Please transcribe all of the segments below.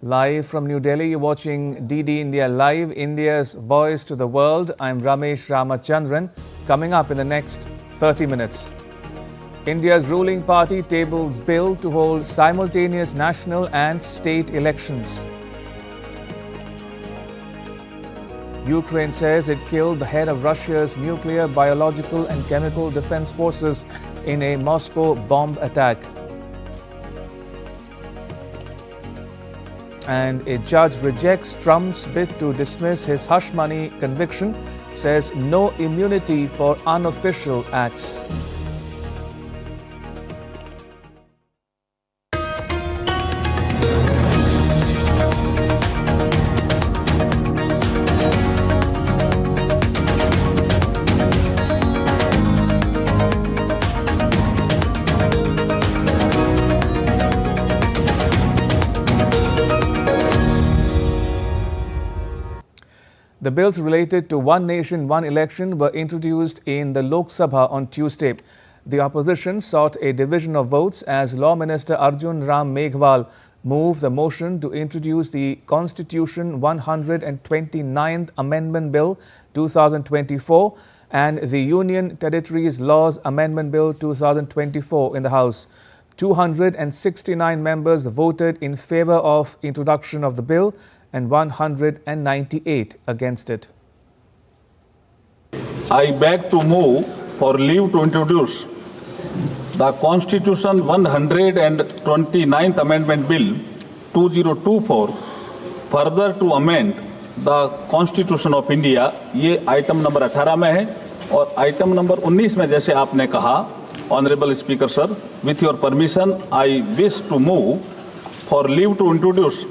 Live from New Delhi, you're watching DD India Live, India's voice to the world. I'm Ramesh Ramachandran. Coming up in the next 30 minutes. India's ruling party tables bill to hold simultaneous national and state elections. Ukraine says it killed the head of Russia's nuclear, biological and chemical defense forces in a Moscow bomb attack. And a judge rejects Trump's bid to dismiss his hush money conviction, says no immunity for unofficial acts. The bills related to One Nation, One Election were introduced in the Lok Sabha on Tuesday. The opposition sought a division of votes as Law Minister Arjun Ram Meghwal moved the motion to introduce the Constitution 129th Amendment Bill 2024 and the Union Territories Laws Amendment Bill 2024 in the House. 269 members voted in favor of introduction of the bill and 198 against it. I beg to move for leave to introduce the Constitution 129th Amendment Bill 2024, further to amend the Constitution of India. ये item number 18 में है और item number 19 में जैसे आपने कहा, Honorable Speaker Sir, with your permission, I wish to move for leave to introduce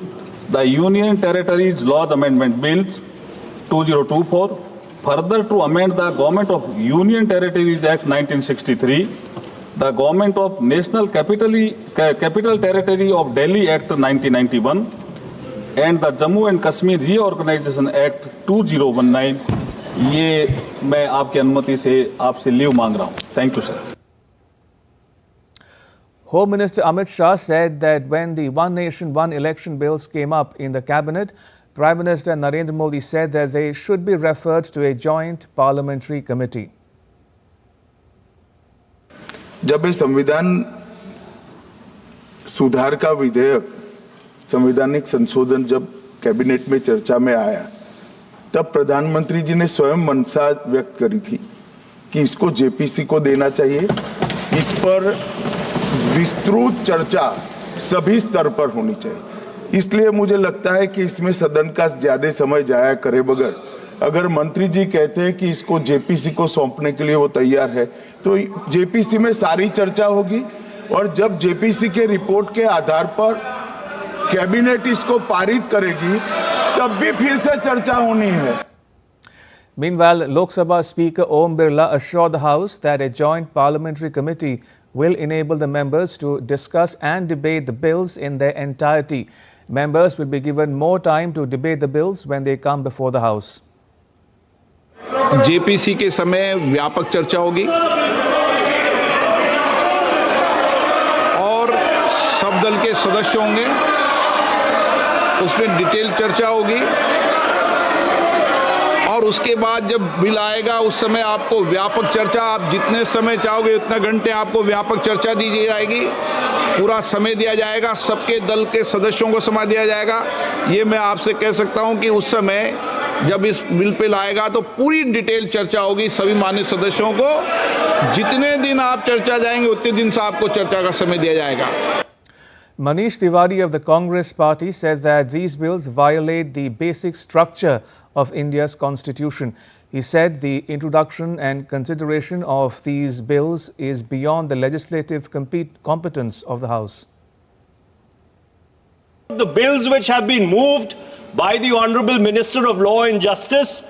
the Union Territories Laws Amendment Bill 2024, further to amend the Government of Union Territories Act 1963, the Government of National Capital Territory of Delhi Act 1991, and the Jammu and Kashmir Reorganization Act 2019. ये मैं आपकी अनुमति से आपसे leave मांग रहा हूँ. Thank you, sir. Home Minister Amit Shah said that when the One Nation, One Election bills came up in the cabinet, Prime Minister Narendra Modi said that they should be referred to a joint parliamentary committee. जब ये संविधान सुधार का विधेयक, संवैधानिक संशोधन जब cabinet में चर्चा में आया, तब प्रधानमंत्री जी ने स्वयं मंशा व्यक्त करी थी कि इसको जेपीसी को देना चाहिए. इस पर विस्तृत चर्चा सभी स्तर पर होनी चाहिए. इसलिए मुझे लगता है कि इसमें सदन का ज्यादा समय जाया करे बगैर अगर मंत्री जी कहते हैं कि इसको जेपीसी को सौंपने के लिए वो तैयार है, तो जेपीसी में सारी चर्चा होगी और जब जेपीसी के रिपोर्ट के आधार पर कैबिनेट इसको पारित करेगी तब भी फिर से चर्चा होनी है. Meanwhile, Lok Sabha Speaker Om Birla assured the House that a joint parliamentary committee will enable the members to discuss and debate the bills in their entirety. Members will be given more time to debate the bills when they come before the House. JPC के समय व्यापक चर्चा होगी और सब दल के सदस्य होंगे, उसमें डिटेल चर्चा होगी और उसके बाद जब बिल आएगा उस समय आपको व्यापक चर्चा, आप जितने समय चाहोगे उतने घंटे आपको व्यापक चर्चा दी जाएगी. पूरा समय दिया जाएगा, सबके दल के सदस्यों को समय दिया जाएगा. ये मैं आपसे कह सकता हूं कि उस समय जब इस बिल पे लाएगा तो पूरी डिटेल चर्चा होगी सभी माननीय सदस्यों को. जितने दिन आप चर्चा जाएंगे उतने दिन से आपको चर्चा का समय दिया जाएगा. Manish Tiwari of the Congress party said that these bills violate the basic structure of India's constitution. He said the introduction and consideration of these bills is beyond the legislative competence of the House. The bills which have been moved by the Honorable Minister of Law and Justice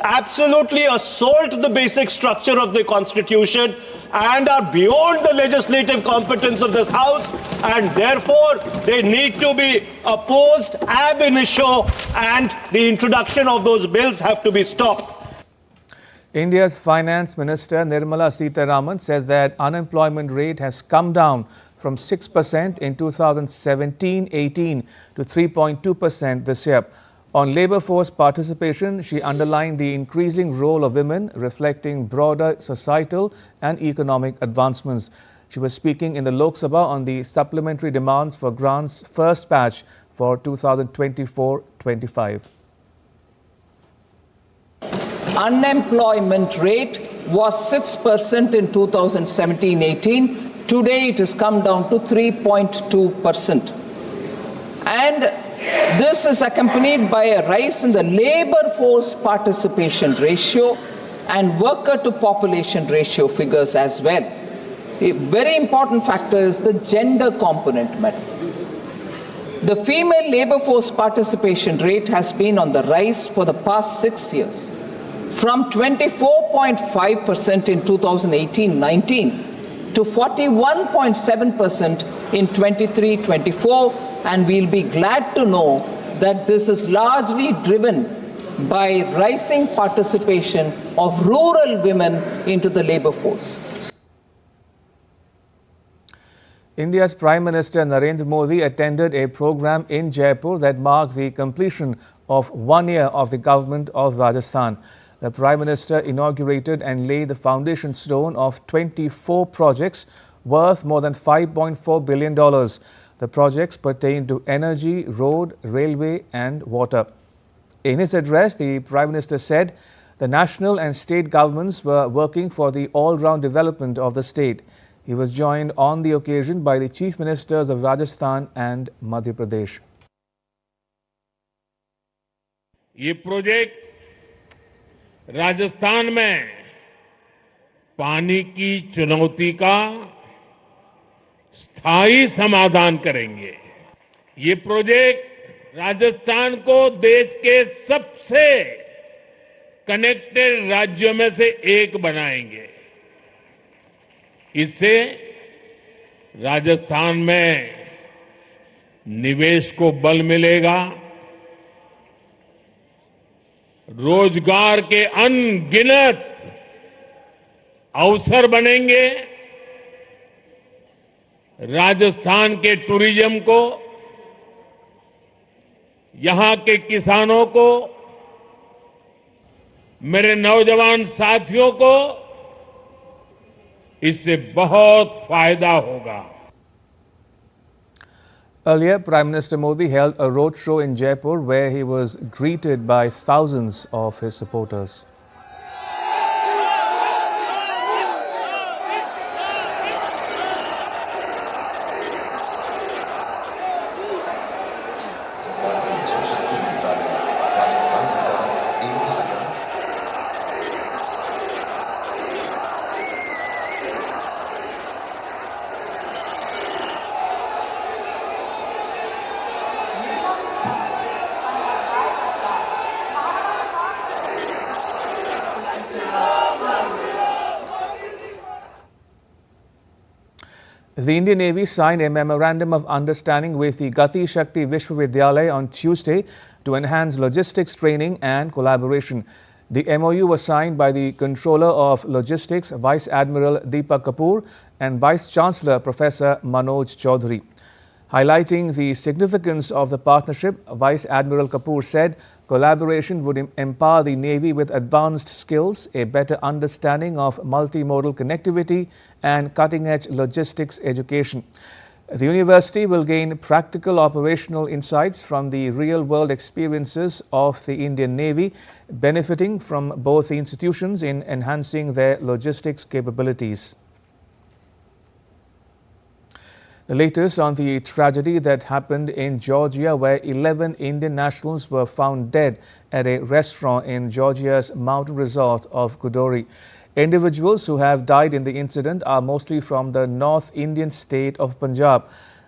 absolutely assault the basic structure of the Constitution and are beyond the legislative competence of this House, and therefore they need to be opposed ab initio, and the introduction of those bills have to be stopped. India's Finance Minister Nirmala Sitharaman said that unemployment rate has come down from 6% in 2017-18 to 3.2% this year. On labour force participation, she underlined the increasing role of women, reflecting broader societal and economic advancements. She was speaking in the Lok Sabha on the supplementary demands for grants first batch for 2024-25. Unemployment rate was 6% in 2017-18. Today it has come down to 3.2%. And this is accompanied by a rise in the labor force participation ratio and worker to population ratio figures as well. A very important factor is the gender component, madam. The female labor force participation rate has been on the rise for the past 6 years, from 24.5% in 2018-19 to 41.7% in 23-24, and we'll be glad to know that this is largely driven by rising participation of rural women into the labor force. India's Prime Minister Narendra Modi attended a program in Jaipur that marked the completion of 1 year of the government of Rajasthan. The Prime Minister inaugurated and laid the foundation stone of 24 projects worth more than $5.4 billion. The projects pertain to energy, road, railway and water. In his address, the Prime Minister said the national and state governments were working for the all-round development of the state. He was joined on the occasion by the Chief Ministers of Rajasthan and Madhya Pradesh. ये project Rajasthan में पानी की चुनौती का स्थायी समाधान करेंगे। ये प्रोजेक्ट राजस्थान को देश के सबसे कनेक्टेड राज्यों में से एक बनाएंगे। इससे राजस्थान में निवेश को बल मिलेगा, रोजगार के अनगिनत अवसर बनेंगे, राजस्थान के टूरिज्म को, यहां के किसानों को, मेरे नौजवान साथियों को इससे बहुत फायदा होगा। Earlier, Prime Minister Modi held a roadshow in Jaipur where he was greeted by thousands of his supporters. The Indian Navy signed a Memorandum of Understanding with the Gati Shakti Vishwavidyalaya on Tuesday to enhance logistics training and collaboration. The MOU was signed by the Controller of Logistics, Vice Admiral Deepak Kapoor, and Vice Chancellor Professor Manoj Chaudhary. Highlighting the significance of the partnership, Vice Admiral Kapoor said collaboration would empower the Navy with advanced skills, a better understanding of multimodal connectivity and cutting-edge logistics education. The university will gain practical operational insights from the real-world experiences of the Indian Navy, benefiting from both the institutions in enhancing their logistics capabilities. The latest on the tragedy that happened in Georgia, where 11 Indian nationals were found dead at a restaurant in Georgia's mountain resort of Kudori. Individuals who have died in the incident are mostly from the North Indian state of Punjab.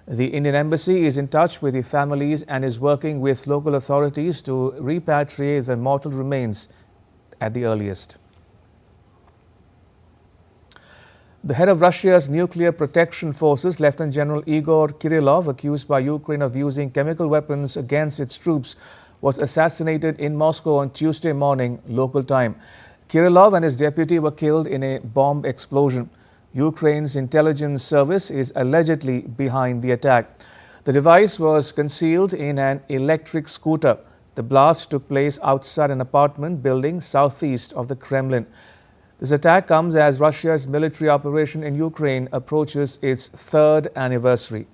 The Indian Embassy is in touch with the families and is working with local authorities to repatriate the mortal remains at the earliest. The head of Russia's nuclear protection forces, Lieutenant General Igor Kirilov, accused by Ukraine of using chemical weapons against its troops, was assassinated in Moscow on Tuesday morning, local time. Kirilov and his deputy were killed in a bomb explosion. Ukraine's intelligence service is allegedly behind the attack. The device was concealed in an electric scooter. The blast took place outside an apartment building southeast of the Kremlin. This attack comes as Russia's military operation in Ukraine approaches its third anniversary.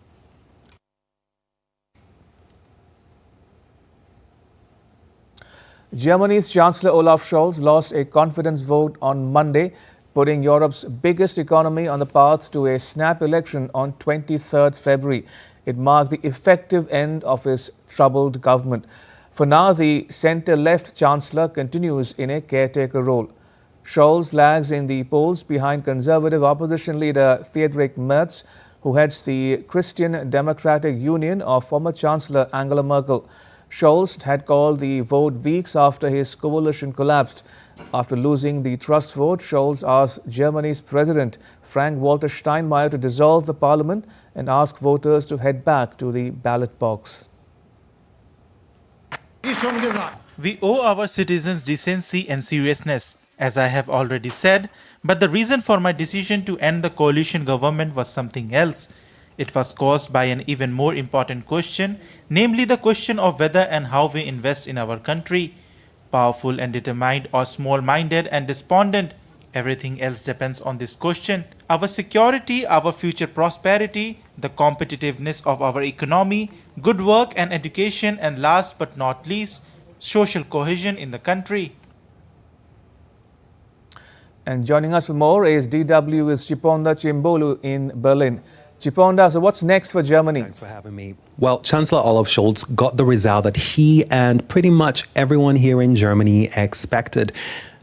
Germany's Chancellor Olaf Scholz lost a confidence vote on Monday, putting Europe's biggest economy on the path to a snap election on 23rd February. It marked the effective end of his troubled government. For now, the centre-left Chancellor continues in a caretaker role. Scholz lags in the polls behind Conservative opposition leader Friedrich Merz, who heads the Christian Democratic Union of former Chancellor Angela Merkel. Scholz had called the vote weeks after his coalition collapsed. After losing the trust vote, Scholz asked Germany's President Frank-Walter Steinmeier to dissolve the parliament and ask voters to head back to the ballot box. We owe our citizens decency and seriousness, as I have already said, but the reason for my decision to end the coalition government was something else. It was caused by an even more important question, namely the question of whether and how we invest in our country. Powerful and determined or small-minded and despondent, everything else depends on this question. Our security, our future prosperity, the competitiveness of our economy, good work and education, and last but not least, social cohesion in the country. And joining us for more is DW's Chiponda Chimbolu in Berlin. Chiponda, so what's next for Germany? Thanks for having me. Well, Chancellor Olaf Scholz got the result that he and pretty much everyone here in Germany expected.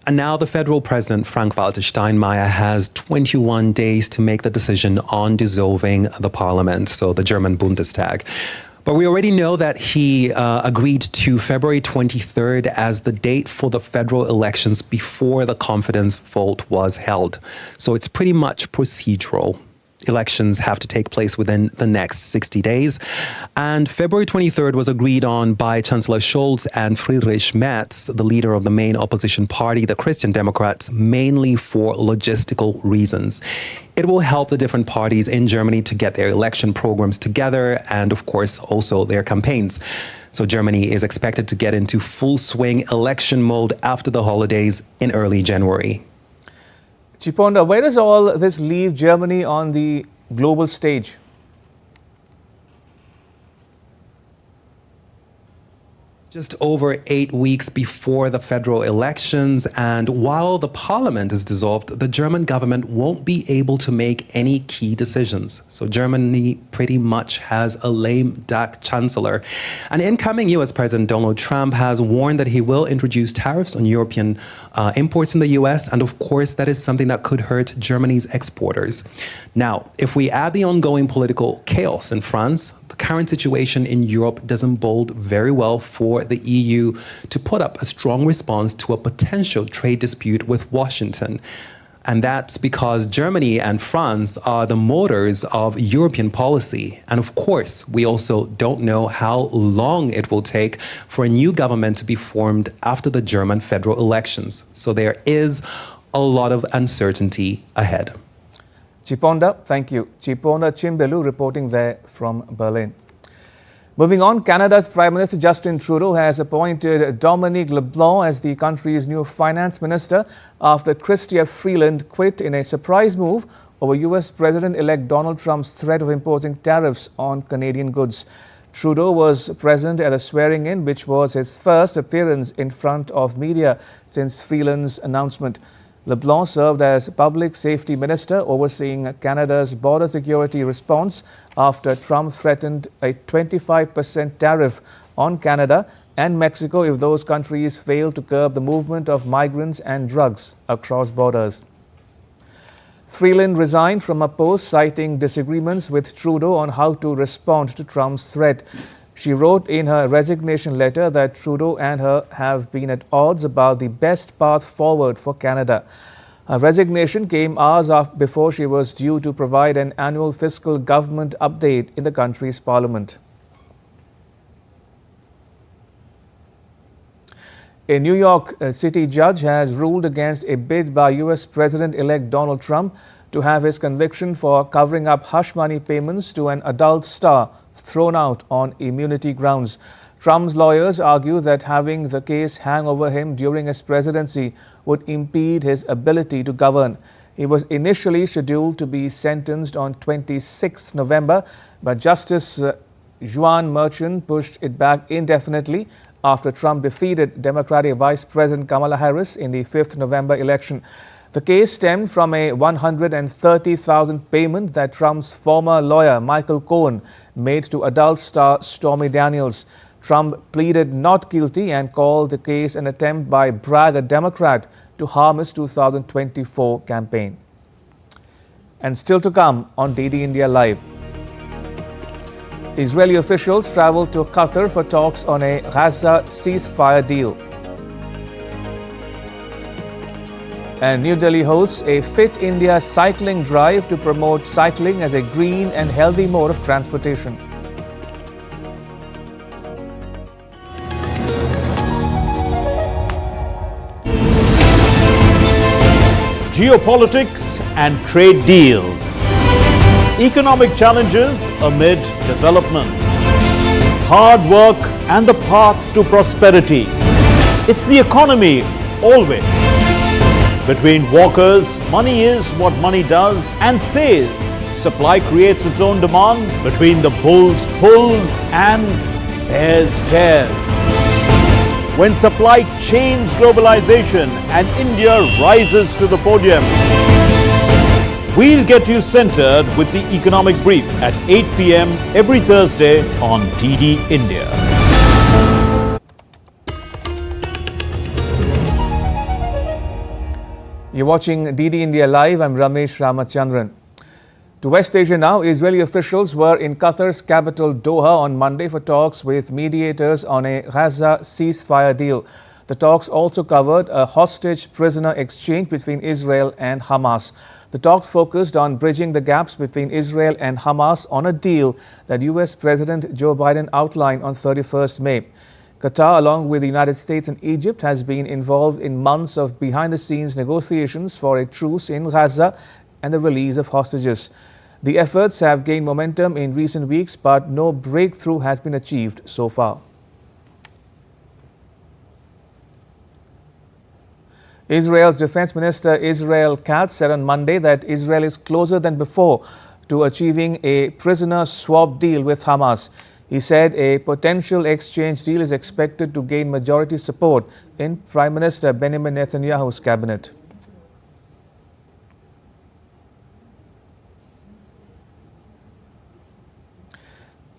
And now the federal president, Frank-Walter Steinmeier, has 21 days to make the decision on dissolving the parliament, so the German Bundestag. But we already know that he agreed to February 23rd as the date for the federal elections before the confidence vote was held. So it's pretty much procedural. Elections have to take place within the next 60 days. And February 23rd was agreed on by Chancellor Scholz and Friedrich Merz, the leader of the main opposition party, the Christian Democrats, mainly for logistical reasons. It will help the different parties in Germany to get their election programs together and, of course, also their campaigns. So Germany is expected to get into full swing election mode after the holidays in early January. Chiponda, where does all this leave Germany on the global stage? Just over 8 weeks before the federal elections, and while the parliament is dissolved, the German government won't be able to make any key decisions. So Germany pretty much has a lame duck chancellor. And incoming US President Donald Trump has warned that he will introduce tariffs on European imports in the US, and of course that is something that could hurt Germany's exporters. Now, if we add the ongoing political chaos in France, the current situation in Europe doesn't bode very well for the EU to put up a strong response to a potential trade dispute with Washington. And that's because Germany and France are the motors of European policy. And of course, we also don't know how long it will take for a new government to be formed after the German federal elections. So there is a lot of uncertainty ahead. Chiponda, thank you. Chiponda Chimbelu reporting there from Berlin. Moving on, Canada's Prime Minister Justin Trudeau has appointed Dominic LeBlanc as the country's new finance minister after Chrystia Freeland quit in a surprise move over US President-elect Donald Trump's threat of imposing tariffs on Canadian goods. Trudeau was present at the swearing-in, which was his first appearance in front of media since Freeland's announcement. LeBlanc served as Public Safety Minister, overseeing Canada's border security response after Trump threatened a 25% tariff on Canada and Mexico if those countries fail to curb the movement of migrants and drugs across borders. Freeland resigned from her post, citing disagreements with Trudeau on how to respond to Trump's threat. She wrote in her resignation letter that Trudeau and her have been at odds about the best path forward for Canada. Her resignation came hours before she was due to provide an annual fiscal government update in the country's parliament. A New York City judge has ruled against a bid by US President-elect Donald Trump to have his conviction for covering up hush money payments to an adult star thrown out on immunity grounds. Trump's lawyers argue that having the case hang over him during his presidency would impede his ability to govern. He was initially scheduled to be sentenced on 26 November, but Justice Juan Merchan pushed it back indefinitely after Trump defeated Democratic Vice President Kamala Harris in the 5th November election. The case stemmed from a $130,000 payment that Trump's former lawyer Michael Cohen made to adult star Stormy Daniels. Trump pleaded not guilty and called the case an attempt by Bragg, a Democrat, to harm his 2024 campaign. And still to come on DD India Live. Israeli officials traveled to Qatar for talks on a Gaza ceasefire deal. And New Delhi hosts a Fit India cycling drive to promote cycling as a green and healthy mode of transportation. Geopolitics and trade deals. Economic challenges amid development. Hard work and the path to prosperity. It's the economy always. Between walkers, money is what money does and says. Supply creates its own demand. Between the bulls pulls and bears tears. When supply chains globalization and India rises to the podium. We'll get you centered with the Economic Brief at 8 p.m. every Thursday on DD India. You're watching DD India Live. I'm Ramesh Ramachandran. To West Asia now, Israeli officials were in Qatar's capital Doha on Monday for talks with mediators on a Gaza ceasefire deal. The talks also covered a hostage prisoner exchange between Israel and Hamas. The talks focused on bridging the gaps between Israel and Hamas on a deal that US President Joe Biden outlined on 31st May. Qatar, along with the United States and Egypt, has been involved in months of behind-the-scenes negotiations for a truce in Gaza and the release of hostages. The efforts have gained momentum in recent weeks, but no breakthrough has been achieved so far. Israel's Defense Minister Israel Katz said on Monday that Israel is closer than before to achieving a prisoner swap deal with Hamas. He said a potential exchange deal is expected to gain majority support in Prime Minister Benjamin Netanyahu's cabinet.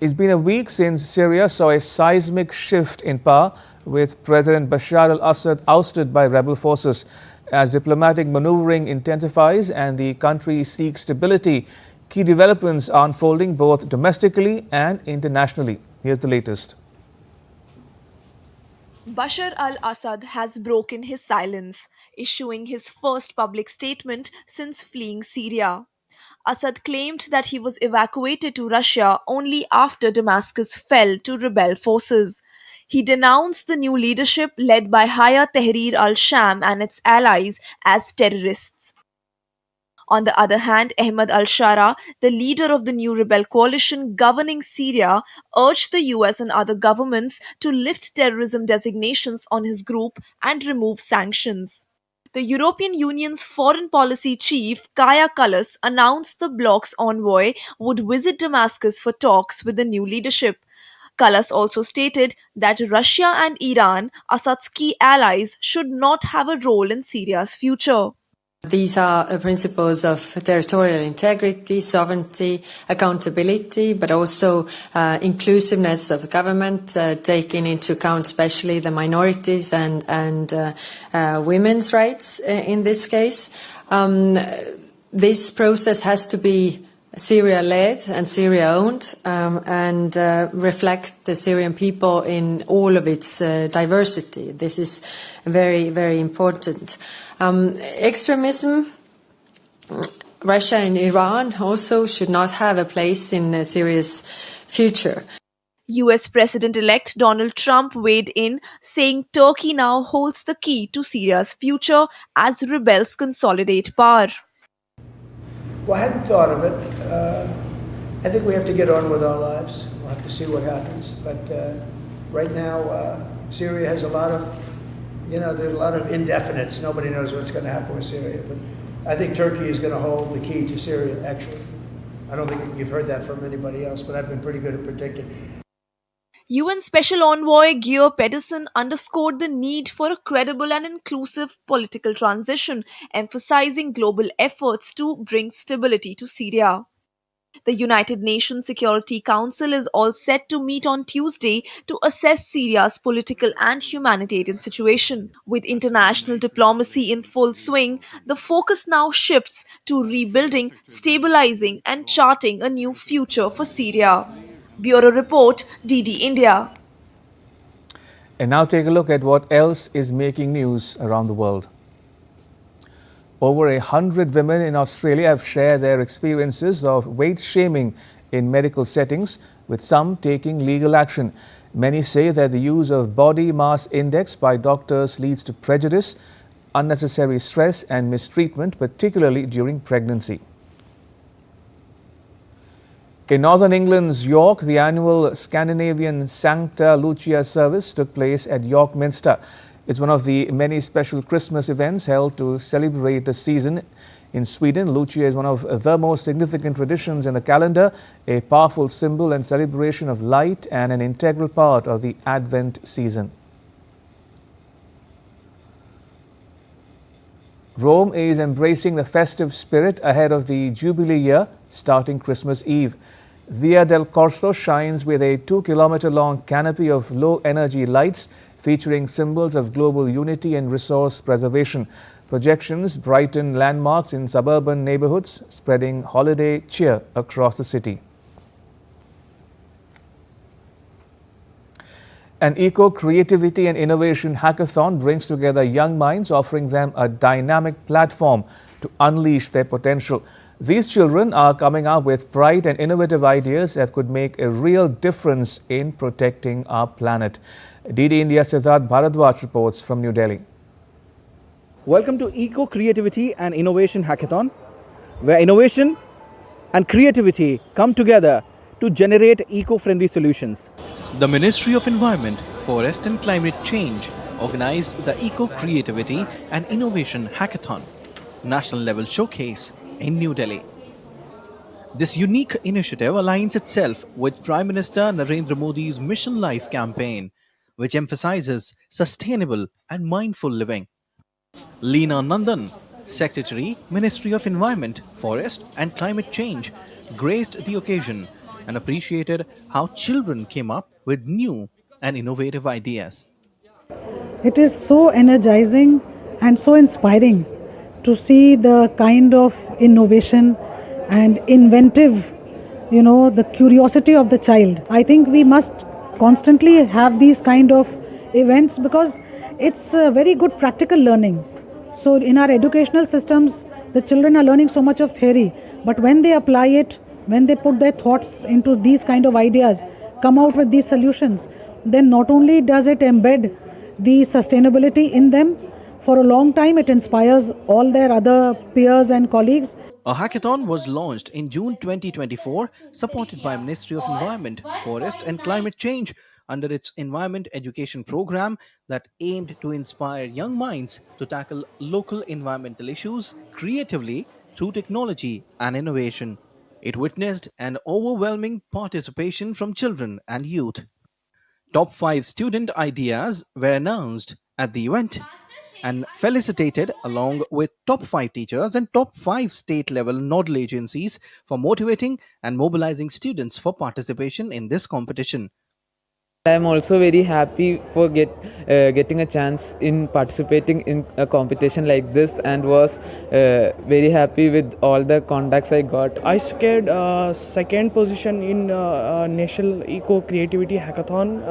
It's been a week since Syria saw a seismic shift in power, with President Bashar al-Assad ousted by rebel forces. As diplomatic maneuvering intensifies and the country seeks stability, key developments are unfolding both domestically and internationally. Here's the latest. Bashar al-Assad has broken his silence, issuing his first public statement since fleeing Syria. Assad claimed that he was evacuated to Russia only after Damascus fell to rebel forces. He denounced the new leadership led by Hayat Tahrir al-Sham and its allies as terrorists. On the other hand, Ahmad al-Shara, the leader of the new rebel coalition governing Syria, urged the US and other governments to lift terrorism designations on his group and remove sanctions. The European Union's foreign policy chief, Kaja Kallas, announced the bloc's envoy would visit Damascus for talks with the new leadership. Kallas also stated that Russia and Iran, Assad's key allies, should not have a role in Syria's future. These are principles of territorial integrity, sovereignty, accountability, but also inclusiveness of government, taking into account especially the minorities and women's rights in this case. This process has to be Syria-led and Syria-owned and reflect the Syrian people in all of its diversity. This is very, very important. Extremism, Russia and Iran also should not have a place in Syria's future. US President-elect Donald Trump weighed in, saying Turkey now holds the key to Syria's future as rebels consolidate power. Well, I hadn't thought of it. I think we have to get on with our lives. We'll have to see what happens. But right now, Syria has a lot of, there's a lot of indefinites. Nobody knows what's going to happen with Syria. But I think Turkey is going to hold the key to Syria, actually. I don't think you've heard that from anybody else, but I've been pretty good at predicting. UN Special Envoy Geir Pedersen underscored the need for a credible and inclusive political transition, emphasizing global efforts to bring stability to Syria. The United Nations Security Council is all set to meet on Tuesday to assess Syria's political and humanitarian situation. With international diplomacy in full swing, the focus now shifts to rebuilding, stabilizing, and charting a new future for Syria. Bureau Report, DD India. And now take a look at what else is making news around the world. Over 100 women in Australia have shared their experiences of weight shaming in medical settings, with some taking legal action. Many say that the use of body mass index by doctors leads to prejudice, unnecessary stress and mistreatment, particularly during pregnancy. In northern England's York, the annual Scandinavian Sancta Lucia service took place at York Minster. It's one of the many special Christmas events held to celebrate the season. In Sweden, Lucia is one of the most significant traditions in the calendar, a powerful symbol and celebration of light and an integral part of the Advent season. Rome is embracing the festive spirit ahead of the Jubilee year, starting Christmas Eve. Via del Corso shines with a 2-kilometer-long canopy of low-energy lights featuring symbols of global unity and resource preservation. Projections brighten landmarks in suburban neighborhoods, spreading holiday cheer across the city. An eco-creativity and innovation hackathon brings together young minds, offering them a dynamic platform to unleash their potential. These children are coming up with bright and innovative ideas that could make a real difference in protecting our planet. DD India's Siddharth Bharadwaj reports from New Delhi. Welcome to Eco Creativity and Innovation Hackathon, where innovation and creativity come together to generate eco-friendly solutions. The Ministry of Environment, Forest and Climate Change organized the Eco Creativity and Innovation Hackathon, national level showcase in New Delhi. This unique initiative aligns itself with Prime Minister Narendra Modi's Mission Life campaign, which emphasizes sustainable and mindful living. Leena Nandan, Secretary, Ministry of Environment, Forest and Climate Change, graced the occasion and appreciated how children came up with new and innovative ideas. It is so energizing and so inspiring to see the kind of innovation and inventive, the curiosity of the child. I think we must constantly have these kind of events because it's a very good practical learning. So in our educational systems, the children are learning so much of theory, but when they apply it, when they put their thoughts into these kind of ideas, come out with these solutions, then not only does it embed the sustainability in them, for a long time it inspires all their other peers and colleagues. A hackathon was launched in June 2024, supported by Ministry of Environment, Forest and Climate Change under its Environment Education Program that aimed to inspire young minds to tackle local environmental issues creatively through technology and innovation. It witnessed an overwhelming participation from children and youth. Top 5 student ideas were announced at the event and felicitated along with top 5 teachers and top 5 state-level nodal agencies for motivating and mobilizing students for participation in this competition. I am also very happy for getting a chance in participating in a competition like this, and was very happy with all the contacts I got. I secured second position in National Eco Creativity Hackathon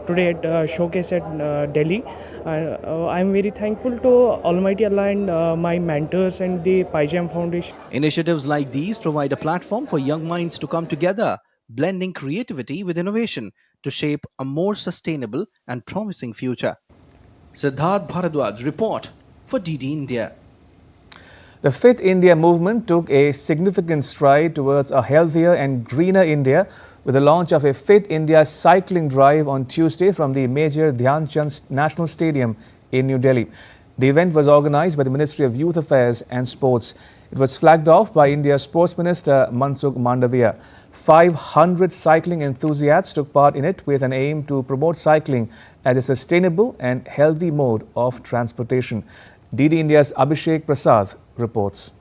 today at Showcase at Delhi. I am very thankful to Almighty Allah and my mentors and the Pijam Foundation. Initiatives like these provide a platform for young minds to come together, blending creativity with innovation to shape a more sustainable and promising future. Siddharth Bharadwaj report for DD India. The Fit India movement took a significant stride towards a healthier and greener India with the launch of a Fit India cycling drive on Tuesday from the Major Dhyan Chand National Stadium in New Delhi. The event was organized by the Ministry of Youth Affairs and Sports. It was flagged off by India's Sports Minister Mansukh Mandavia. 500 cycling enthusiasts took part in it with an aim to promote cycling as a sustainable and healthy mode of transportation. DD India's Abhishek Prasad reports.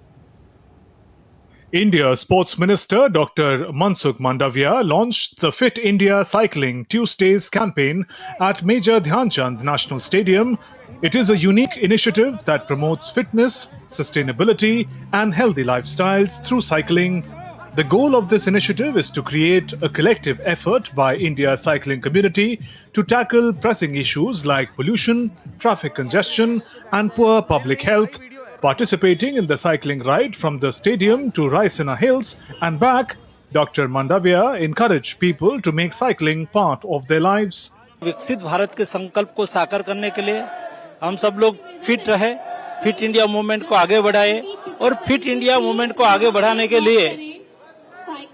India's Sports Minister Dr. Mansukh Mandavia launched the Fit India Cycling Tuesdays campaign at Major Dhyan Chand National Stadium. It is a unique initiative that promotes fitness, sustainability and healthy lifestyles through cycling. The goal of this initiative is to create a collective effort by India's cycling community to tackle pressing issues like pollution, traffic congestion and poor public health. Participating in the cycling ride from the stadium to Raisina Hills and back, Dr. Mandavia encouraged people to make cycling part of their lives. विकसित भारत के संकल्प को साकार करने के लिए हम सब लोग फिट रहे, फिट इंडिया मूवमेंट को आगे बढ़ाए और फिट इंडिया मूवमेंट को आगे बढ़ाने के लिए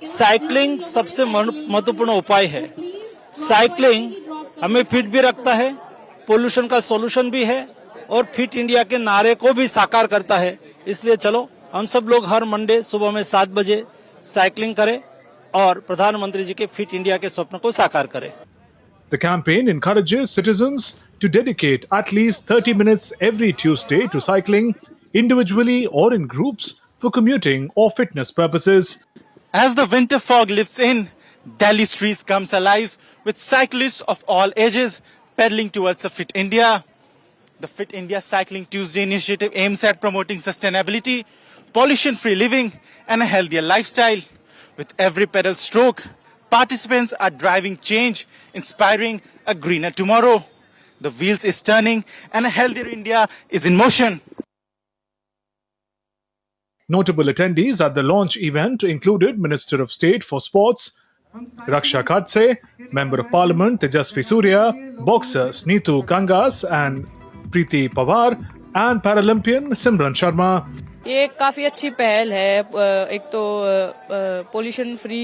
साइकिलिंग सबसे महत्वपूर्ण उपाय है। साइकिलिंग हमें फिट भी रखता है, पोल्यूशन का सॉल्यूशन भी है और फिट इंडिया के नारे को भी साकार करता है। इसलिए चलो हम सब लोग हर मंडे सुबह में 7 बजे साइकिलिंग करें और प्रधानमंत्री जी के फिट इंडिया के स्वप्न को साकार करें। The campaign encourages citizens to dedicate at least 30 minutes every Tuesday to cycling, individually or in groups, for commuting or fitness purposes. As the winter fog lifts in, Delhi streets comes alive with cyclists of all ages pedaling towards a Fit India. The Fit India Cycling Tuesday initiative aims at promoting sustainability, pollution-free living and a healthier lifestyle. With every pedal stroke, participants are driving change, inspiring a greener tomorrow. The wheels is turning and a healthier India is in motion. Notable attendees at the launch event included Minister of State for Sports, Raksha Khatse, Member of Parliament Tejasvi Surya, boxers Neetu Kangas and Preeti Pawar, and Paralympian Simran Sharma. ये काफ़ी अच्छी पहल है, एक तो pollution free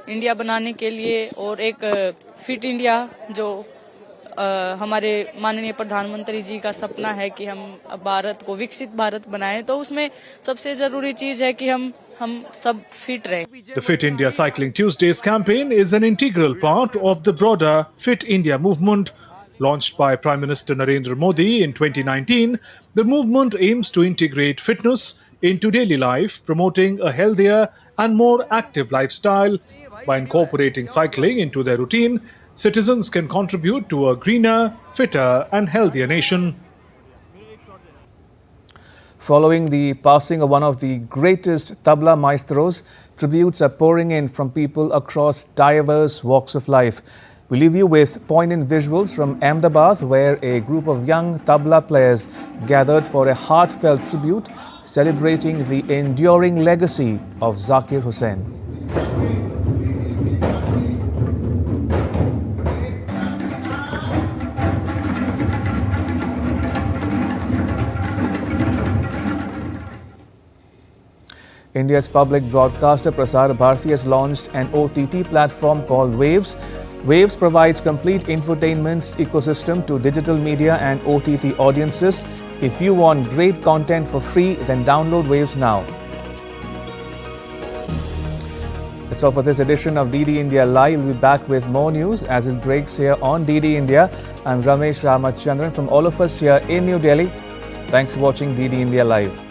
India बनाने के लिए और एक फिट इंडिया जो हमारे माननीय प्रधानमंत्री जी का सपना है कि हम भारत को विकसित भारत बनाएं, तो उसमें सबसे जरूरी चीज है कि हम सब फिट रहें। The Fit India Cycling Tuesdays campaign is an integral part of the broader Fit India movement. Launched by Prime Minister Narendra Modi in 2019, the movement aims to integrate fitness into daily life, promoting a healthier and more active lifestyle. By incorporating cycling into their routine, citizens can contribute to a greener, fitter and healthier nation. Following the passing of one of the greatest tabla maestros, tributes are pouring in from people across diverse walks of life. We leave you with poignant visuals from Ahmedabad, where a group of young tabla players gathered for a heartfelt tribute celebrating the enduring legacy of Zakir Hussain. India's public broadcaster Prasar Bharati has launched an OTT platform called Waves. Waves provides complete infotainment ecosystem to digital media and OTT audiences. If you want great content for free, then download Waves now. That's all for this edition of DD India Live. We'll be back with more news as it breaks here on DD India. I'm Ramesh Ramachandran from all of us here in New Delhi. Thanks for watching DD India Live.